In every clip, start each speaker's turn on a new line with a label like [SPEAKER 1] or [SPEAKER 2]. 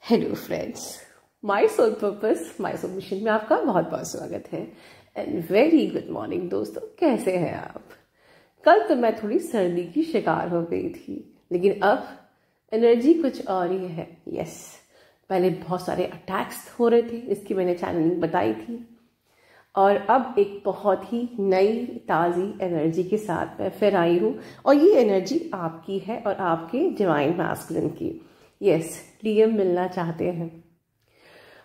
[SPEAKER 1] Hello friends, my soul purpose my soul mission में आपका बहुत बहुत स्वागत है एंड वेरी गुड मॉर्निंग दोस्तों। कैसे हैं आप? कल तो मैं थोड़ी सर्दी की शिकार हो गई थी, लेकिन अब एनर्जी कुछ और ही है। यस, पहले बहुत सारे अटैक्स हो रहे थे, इसकी मैंने चैनलिंग बताई थी, और अब एक बहुत ही नई ताज़ी एनर्जी के साथ मैं फिर आई हूँ, और ये एनर्जी आपकी है और आपके डिवाइन मैस्कुलिन की। यस, डीएम मिलना चाहते हैं?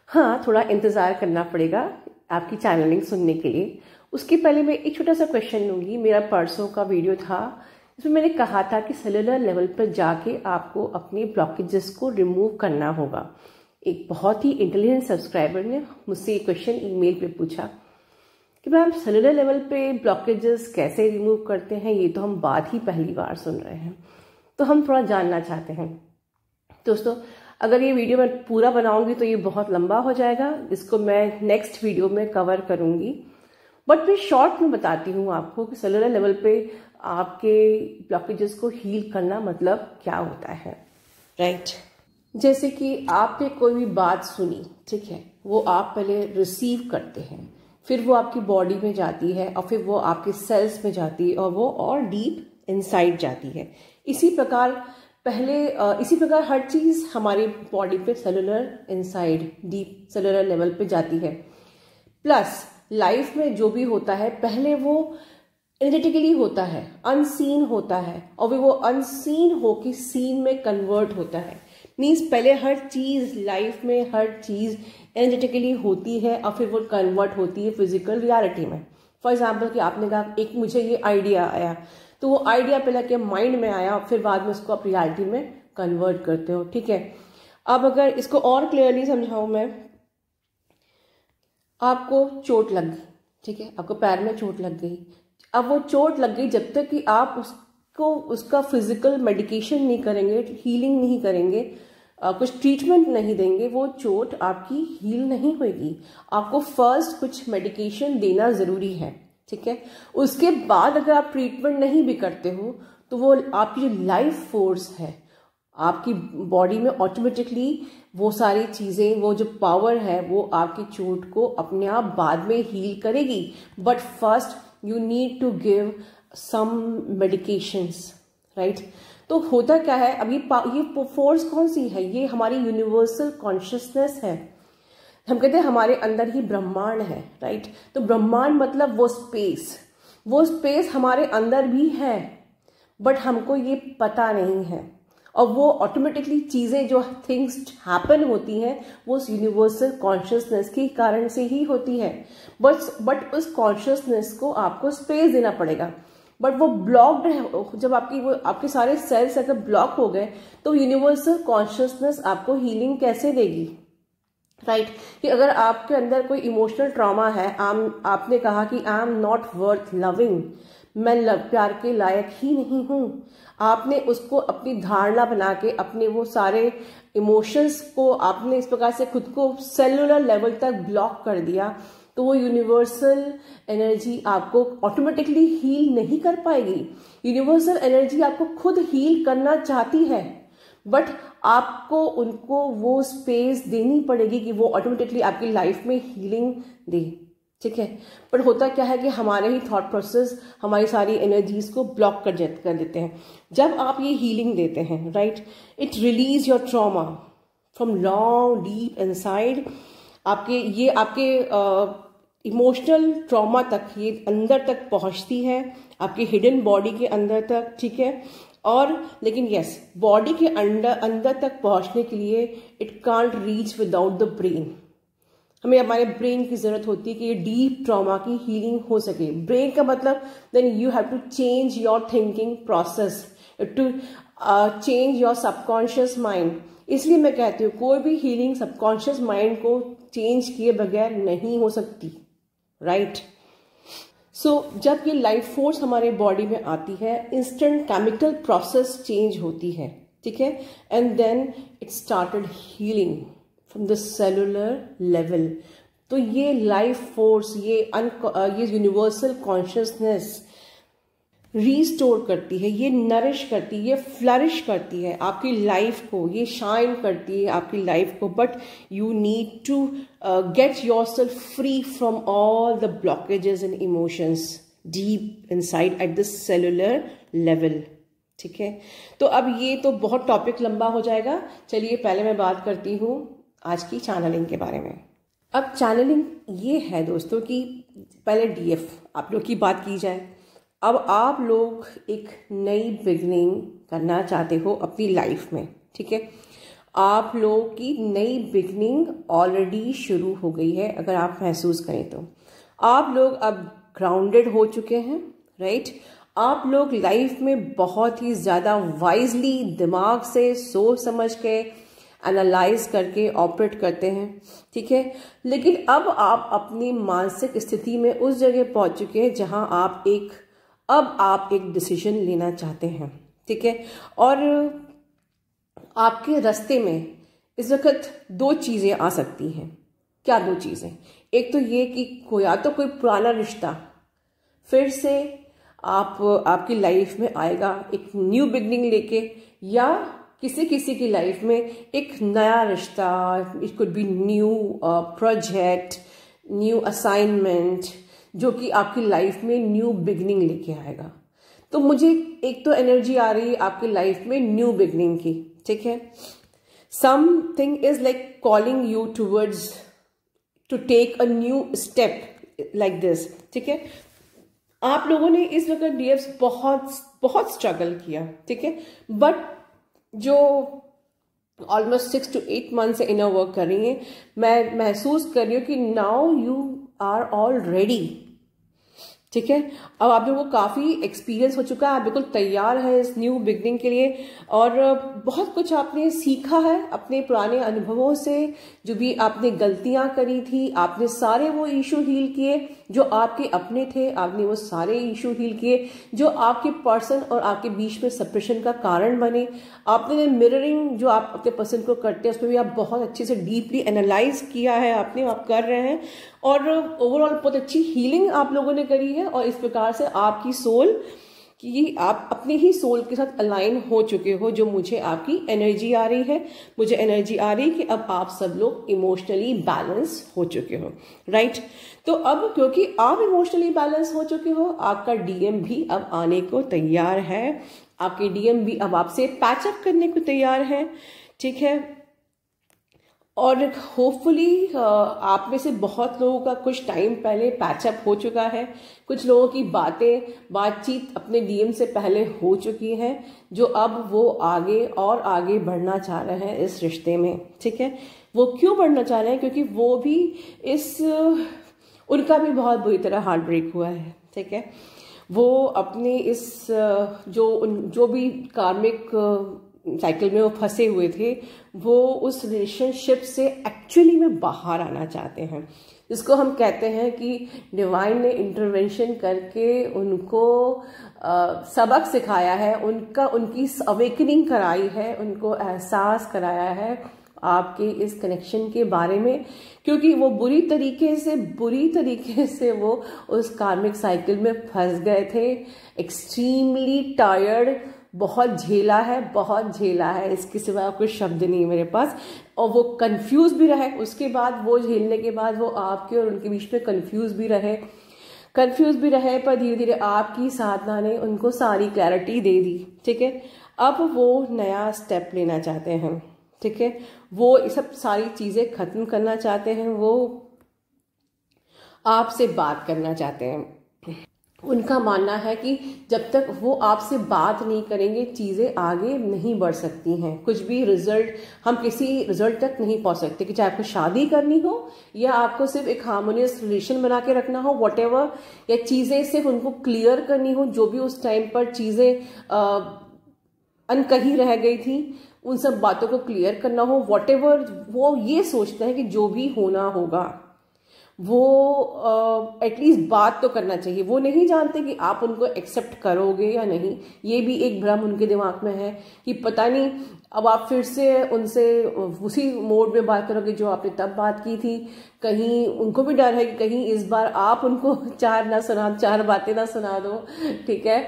[SPEAKER 1] हाँ, थोड़ा इंतज़ार करना पड़ेगा आपकी चैनलिंग सुनने के लिए। उसके पहले मैं एक छोटा सा क्वेश्चन लूँगी। मेरा परसों का वीडियो था, इसमें मैंने कहा था कि सेलुलर लेवल पर जाके आपको अपने ब्लॉकेजेस को रिमूव करना होगा। एक बहुत ही इंटेलिजेंट सब्सक्राइबर ने मुझसे ये क्वेश्चन ईमेल पे पूछा कि मैम सेलुलर लेवल पे ब्लॉकेजेस कैसे रिमूव करते हैं, ये तो हम बात ही पहली बार सुन रहे हैं, तो हम थोड़ा जानना चाहते हैं। दोस्तों, अगर ये वीडियो मैं पूरा बनाऊंगी तो ये बहुत लंबा हो जाएगा, इसको मैं नेक्स्ट वीडियो में कवर करूंगी, बट मैं शॉर्ट में बताती हूँ आपको कि सेलुलर लेवल पे आपके ब्लॉकेजेस को हील करना मतलब क्या होता है। राइट, जैसे कि आपने कोई भी बात सुनी, ठीक है, वो आप पहले रिसीव करते हैं, फिर वो आपकी बॉडी में जाती है, और फिर वो आपके सेल्स में जाती है, और वो और डीप इनसाइड जाती है। इसी प्रकार हर चीज हमारी बॉडी पे cellular inside deep cellular level पे जाती है। प्लस लाइफ में जो भी होता है पहले वो एनर्जेटिकली होता है, अनसीन होता है, और वो अनसीन होके सीन में कन्वर्ट होता है। मीन्स पहले हर चीज लाइफ में हर चीज एनर्जेटिकली होती है और फिर वो कन्वर्ट होती है फिजिकल रियलिटी में। फॉर एग्जाम्पल कि आपने कहा एक मुझे ये आइडिया आया, तो वो आइडिया पहले के माइंड में आया, फिर बाद में उसको आप रियलिटी में कन्वर्ट करते हो। ठीक है, अब अगर इसको और क्लियरली समझाऊं मैं, आपको चोट लग गई, ठीक है, आपको पैर में चोट लग गई। अब वो चोट लग गई, जब तक कि आप उसका फिजिकल मेडिकेशन नहीं करेंगे, हीलिंग नहीं करेंगे, कुछ ट्रीटमेंट नहीं देंगे, वो चोट आपकी हील नहीं होगी। आपको फर्स्ट कुछ मेडिकेशन देना जरूरी है, ठीक है। उसके बाद अगर आप ट्रीटमेंट नहीं भी करते हो तो वो आपकी जो लाइफ फोर्स है आपकी बॉडी में ऑटोमेटिकली वो सारी चीजें, वो जो पावर है वो आपकी चोट को अपने आप बाद में हील करेगी। But first you need to give some medications, right. तो होता क्या है, अब ये फोर्स कौन सी है? ये हमारी यूनिवर्सल कॉन्शियसनेस है। हम कहते हैं हमारे अंदर ही ब्रह्मांड है, राइट। तो ब्रह्मांड मतलब वो स्पेस हमारे अंदर भी है, बट हमको ये पता नहीं है। और वो ऑटोमेटिकली चीजें जो थिंग्स हैपन होती हैं वो उस यूनिवर्सल कॉन्शियसनेस के कारण से ही होती है। बट उस कॉन्शियसनेस को आपको स्पेस देना पड़ेगा। बट वो ब्लॉक्ड है, जब आपके सारे सेल्स अगर ब्लॉक हो गए तो यूनिवर्सल कॉन्शियसनेस आपको हीलिंग कैसे देगी? राइट, कि अगर आपके अंदर कोई इमोशनल ट्रॉमा है, आपने कहा कि I am not worth loving, मैं प्यार के लायक ही नहीं हूं, आपने उसको अपनी धारणा बना के अपने वो सारे इमोशंस को आपने इस प्रकार से खुद को सेलुलर लेवल तक ब्लॉक कर दिया, तो वो यूनिवर्सल एनर्जी आपको ऑटोमेटिकली हील नहीं कर पाएगी। यूनिवर्सल एनर्जी आपको खुद हील करना चाहती है, बट आपको उनको वो स्पेस देनी पड़ेगी कि वो ऑटोमेटिकली आपकी लाइफ में हीलिंग दे, ठीक है। पर होता क्या है कि हमारे ही थॉट प्रोसेस हमारी सारी एनर्जीज को ब्लॉक कर देते हैं। जब आप ये हीलिंग देते हैं, right, it release your trauma from long deep inside. आपके इमोशनल ट्रॉमा तक, ये अंदर तक पहुंचती है, आपके हिडन बॉडी के अंदर तक, ठीक है। और लेकिन यस, बॉडी के अंदर तक पहुंचने के लिए it can't reach without the brain. हमें हमारे ब्रेन की जरूरत होती है कि ये डीप ट्रॉमा की हीलिंग हो सके। ब्रेन का मतलब then you have to change your thinking process, to change your subconscious mind. इसलिए मैं कहती हूँ कोई भी हीलिंग सबकॉन्शियस माइंड को चेंज किए बगैर नहीं हो सकती, राइट। सो जब ये लाइफ फोर्स हमारे बॉडी में आती है, इंस्टेंट केमिकल प्रोसेस चेंज होती है, ठीक है, and then it started healing from the cellular level. तो ये लाइफ फोर्स, ये यूनिवर्सल कॉन्शियसनेस रीस्टोर करती है, ये नरिश करती है, ये फ्लरिश करती है आपकी लाइफ को, ये शाइन करती है आपकी लाइफ को। But you need to get your self free from all the blockages and emotions deep inside at the cellular level. ठीक है, तो अब ये तो बहुत टॉपिक लंबा हो जाएगा। चलिए पहले मैं बात करती हूँ आज की चैनलिंग के बारे में। अब चैनलिंग ये है दोस्तों कि पहले डीएफ आप लोग की बात की जाए। अब आप लोग एक नई बिगनिंग करना चाहते हो अपनी लाइफ में। ठीक है, आप लोग की नई बिगनिंग ऑलरेडी शुरू हो गई है। अगर आप महसूस करें तो आप लोग अब ग्राउंडेड हो चुके हैं, राइट। आप लोग लाइफ में बहुत ही ज़्यादा वाइजली दिमाग से सोच समझ के एनालाइज करके ऑपरेट करते हैं। ठीक है, लेकिन अब आप अपनी मानसिक स्थिति में उस जगह पहुंच चुके हैं जहां आप एक डिसीजन लेना चाहते हैं। ठीक है, और आपके रास्ते में इस वक्त दो चीज़ें आ सकती हैं। क्या दो चीज़ें? एक तो ये कि या तो कोई पुराना रिश्ता फिर से आपकी लाइफ में आएगा एक न्यू बिगनिंग लेके, या किसी की लाइफ में एक नया रिश्ता, it could be new project, new assignment जो कि आपकी लाइफ में न्यू बिगनिंग लेके आएगा। तो मुझे एक तो एनर्जी आ रही है आपकी लाइफ में न्यू बिगनिंग की। ठीक है, something is like calling you towards to take a new step like this. ठीक है, आप लोगों ने इस वक्त डीएफ्स बहुत स्ट्रगल किया। ठीक है, बट जो ऑलमोस्ट 6 to 8 मंथ से इनर वर्क कर रही हैं, मैं महसूस कर रही हूँ कि now you are all ready. ठीक है, अब आप लोगों को काफ़ी एक्सपीरियंस हो चुका है, आप बिल्कुल तैयार है इस न्यू बिगनिंग के लिए, और बहुत कुछ आपने सीखा है अपने पुराने अनुभवों से। जो भी आपने गलतियां करी थी, आपने सारे वो इशू हील किए जो आपके अपने थे, आपने वो सारे इशू हील किए जो आपके पर्सन और आपके बीच में सेपरेशन का कारण बने। आपने मिररिंग जो आप अपने पर्सन को करते हैं उसमें भी आप बहुत अच्छे से डीपली एनालाइज किया है, आप कर रहे हैं, और ओवरऑल बहुत अच्छी हीलिंग आप लोगों ने करी है। और इस प्रकार से आपकी सोल कि आप अपने ही सोल के साथ अलाइन हो चुके हो, जो मुझे आपकी एनर्जी आ रही है। मुझे एनर्जी आ रही है कि अब आप सब लोग इमोशनली बैलेंस हो चुके हो, राइट। तो अब क्योंकि आप इमोशनली बैलेंस हो चुके हो, आपका डीएम भी अब आने को तैयार है। आपके डीएम भी अब आपसे पैचअप करने को तैयार है। ठीक है, और होपफुली आप में से बहुत लोगों का कुछ टाइम पहले पैचअप हो चुका है। कुछ लोगों की बातचीत अपने डीएम से पहले हो चुकी है, जो अब वो आगे बढ़ना चाह रहे हैं इस रिश्ते में। ठीक है, वो क्यों बढ़ना चाह रहे हैं? क्योंकि वो भी उनका भी बहुत बुरी तरह हार्ट ब्रेक हुआ है। ठीक है, वो अपने इस जो भी कार्मिक साइकिल में वो फंसे हुए थे, वो उस रिलेशनशिप से एक्चुअली में बाहर आना चाहते हैं, जिसको हम कहते हैं कि डिवाइन ने इंटरवेंशन करके उनको सबक सिखाया है, उनकी अवेकनिंग कराई है, उनको एहसास कराया है आपके इस कनेक्शन के बारे में। क्योंकि वो बुरी तरीके से वो उस कार्मिक साइकिल में फंस गए थे। एक्सट्रीमली टायर्ड, बहुत झेला है, इसके सिवा कोई शब्द नहीं है मेरे पास। और वो कंफ्यूज भी रहे, उसके बाद वो झेलने के बाद वो आपके और उनके बीच में कंफ्यूज भी रहे, पर धीरे धीरे आपकी साधना ने उनको सारी क्लैरिटी दे दी। ठीक है, अब वो नया स्टेप लेना चाहते हैं। ठीक है, वो सब सारी चीजें खत्म करना चाहते हैं, वो आपसे बात करना चाहते हैं। उनका मानना है कि जब तक वो आपसे बात नहीं करेंगे, चीज़ें आगे नहीं बढ़ सकती हैं। कुछ भी हम किसी रिजल्ट तक नहीं पहुंच सकते, कि चाहे आपको शादी करनी हो या आपको सिर्फ एक हार्मोनियस रिलेशन बना के रखना हो, व्हाटएवर, या चीज़ें सिर्फ उनको क्लियर करनी हो, जो भी उस टाइम पर चीज़ें अनकही रह गई थी, उन सब बातों को क्लियर करना हो, व्हाटएवर। वो ये सोचते हैं कि जो भी होना होगा वो एटलीस्ट बात तो करना चाहिए। वो नहीं जानते कि आप उनको एक्सेप्ट करोगे या नहीं, ये भी एक भ्रम उनके दिमाग में है कि पता नहीं अब आप फिर से उनसे उसी मोड में बात करोगे जो आपने तब बात की थी। कहीं उनको भी डर है कि कहीं इस बार आप उनको चार बातें ना सुना दो, ठीक है,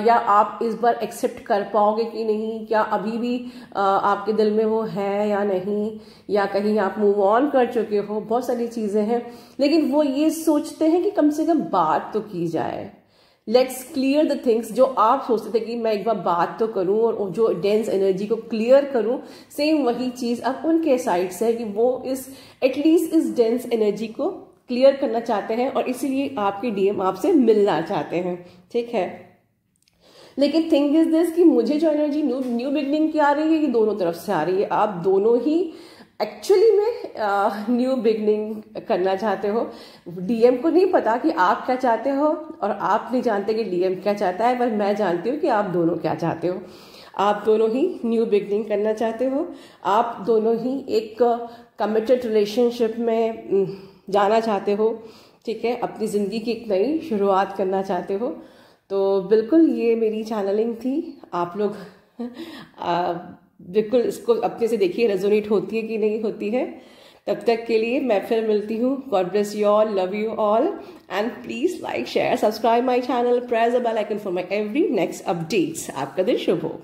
[SPEAKER 1] या आप इस बार एक्सेप्ट कर पाओगे कि नहीं, क्या अभी भी आपके दिल में वो है या नहीं, या कहीं आप मूव ऑन कर चुके हो। बहुत सारी चीजें हैं, लेकिन वो ये सोचते हैं कि कम से कम बात तो की जाए। Let's clear the things. जो आप सोचते थे कि मैं एक बार बात तो करूं और जो डेंस एनर्जी को क्लियर करूं, सेम वही चीज अब उनके साइड से है कि वो एटलीस्ट इस डेंस एनर्जी को क्लियर करना चाहते हैं और इसीलिए आपके डीएम आपसे मिलना चाहते हैं, ठीक है। लेकिन थिंग इज दिस कि मुझे जो एनर्जी न्यू बिगनिंग की आ रही है ये दोनों तरफ से आ रही है। आप दोनों ही एक्चुअली में न्यू बिगनिंग करना चाहते हो। डीएम को नहीं पता कि आप क्या चाहते हो और आप नहीं जानते कि डीएम क्या चाहता है, पर मैं जानती हूँ कि आप दोनों क्या चाहते हो। आप दोनों ही न्यू बिगनिंग करना चाहते हो, आप दोनों ही एक कमिटेड रिलेशनशिप में जाना चाहते हो, ठीक है, अपनी ज़िंदगी की एक नई शुरुआत करना चाहते हो। तो बिल्कुल ये मेरी चैनलिंग थी। आप लोग बिल्कुल इसको अपने से देखिए रेजोनेट होती है कि नहीं होती है। तब तक के लिए मैं फिर मिलती हूँ। God bless you all, love you all, and please like share subscribe my channel, press the bell icon for my every next updates. आपका दिन शुभ हो।